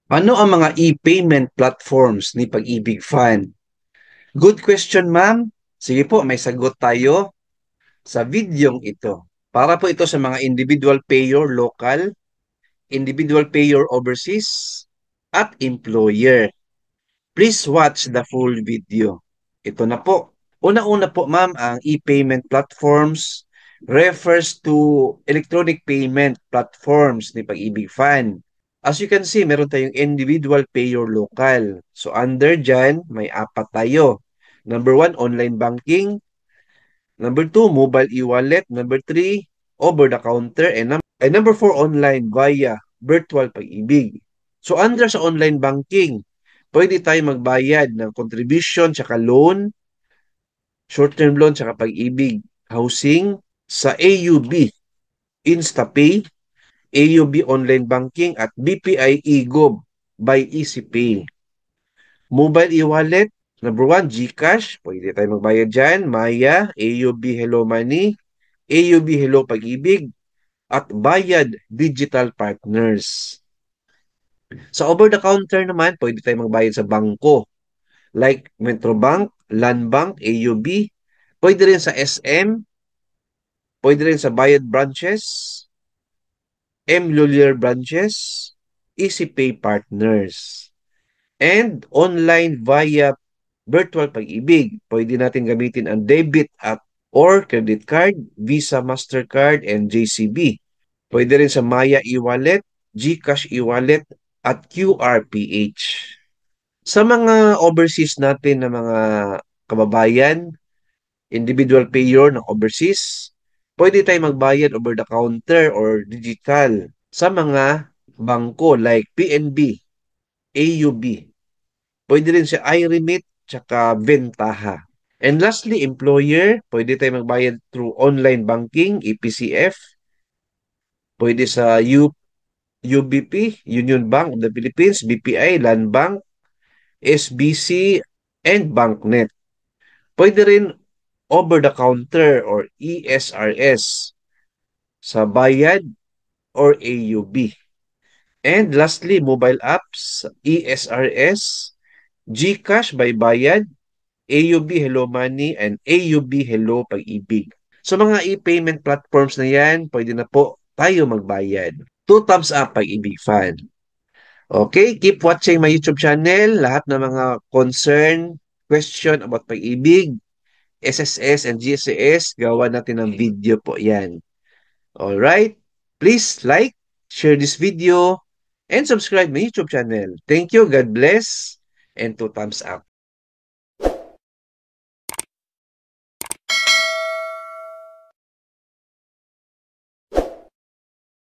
Ano ang mga e-payment platforms ni Pag-ibig Fund? Good question, ma'am. Sige po, may sagot tayo sa videong ito. Para po ito sa mga individual payer local, individual payer overseas, at employer. Please watch the full video. Ito na po. Una-una po, ma'am, ang e-payment platforms refers to electronic payment platforms ni Pag-ibig Fund. As you can see, meron tayong individual payer local. So under dyan, may apat tayo. Number one, online banking. Number two, mobile e-wallet. Number three, over-the-counter. And number four, online via virtual Pag-ibig. So under sa online banking, pwede tayo magbayad ng contribution tsaka loan, short-term loan tsaka Pag-ibig, housing, sa AUB, InstaPay, AUB Online Banking at BPI eGov by EasyPay. Mobile e-wallet, number one, GCash, pwede tayo magbayad dyan, Maya, AUB Hello Money, AUB Hello Pag-ibig, at Bayad Digital Partners. Sa over-the-counter naman, pwede tayo magbayad sa bangko like Metrobank, Landbank, AUB, pwede rin sa SM, pwede rin sa Bayad Branches, M. Lulier Branches, EasyPay Partners. And online via virtual Pag-ibig. Pwede natin gamitin ang debit at or credit card, Visa, Mastercard, and JCB. Pwede rin sa Maya e-wallet, GCash e-wallet, at QRPH. Sa mga overseas natin na mga kababayan, individual payer ng overseas, pwede tayong magbayad over the counter or digital sa mga bangko like PNB, AUB. Pwede rin sa iRemit tsaka Ventaha. And lastly, employer, pwede tayong magbayad through online banking, EPCF, pwede sa UBP, Union Bank of the Philippines, BPI, Land Bank, SBC, and BancNet. Pwede rin over the counter or ESRS sa Bayad or AUB. And lastly, mobile apps, ESRS, GCash by Bayad, AUB Hello Money, and AUB Hello Pag-ibig. Sa mga e-payment platforms na yan, pwede na po tayo magbayad. 2 thumbs up Pag-ibig Fan. Okay, keep watching my YouTube channel. Lahat ng mga concern, question about Pag-ibig, SSS and GSS, gawa natin ng video po yan. Alright? Please like, share this video, and subscribe my YouTube channel. Thank you, God bless, and 2 thumbs up.